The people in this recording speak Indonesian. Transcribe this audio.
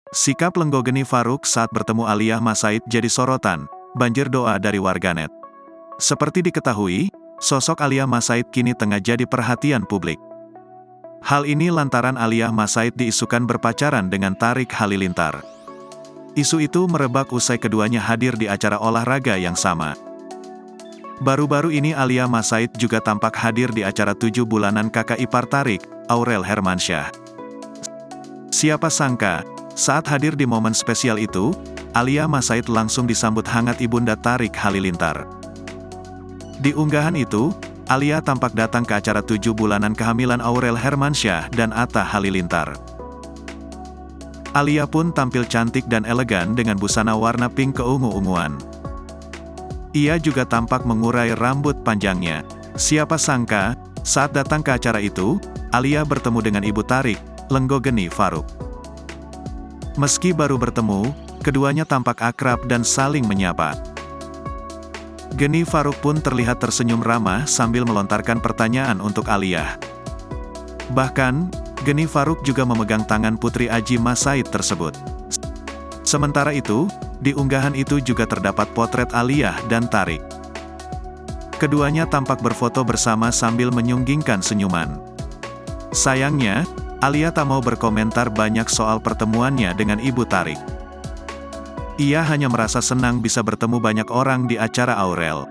Sikap Lenggogeni Faruk saat bertemu Alia Mas Said jadi sorotan, banjir doa dari warganet. Seperti diketahui, sosok Alia Mas Said kini tengah jadi perhatian publik. Hal ini lantaran Alia Mas Said diisukan berpacaran dengan Tariq Halilintar. Isu itu merebak usai keduanya hadir di acara olahraga yang sama. Baru-baru ini Alia Mas Said juga tampak hadir di acara 7 bulanan kakak ipar Tariq, Aurel Hermansyah. Siapa sangka, saat hadir di momen spesial itu, Alia Mas Said langsung disambut hangat ibunda Tariq Halilintar. Di unggahan itu, Alia tampak datang ke acara 7 bulanan kehamilan Aurel Hermansyah dan Atta Halilintar. Alia pun tampil cantik dan elegan dengan busana warna pink keungu-unguan. Ia juga tampak mengurai rambut panjangnya. Siapa sangka, saat datang ke acara itu, Alia bertemu dengan ibu Tariq, Lenggogeni Faruk. Meski baru bertemu, keduanya tampak akrab dan saling menyapa. Geni Faruk pun terlihat tersenyum ramah sambil melontarkan pertanyaan untuk Alia. Bahkan, Geni Faruk juga memegang tangan putri Aji Mas Said tersebut. Sementara itu, di unggahan itu juga terdapat potret Alia dan Tariq. Keduanya tampak berfoto bersama sambil menyunggingkan senyuman. Sayangnya, Alia tak mau berkomentar banyak soal pertemuannya dengan ibu Tariq. Ia hanya merasa senang bisa bertemu banyak orang di acara Aurel.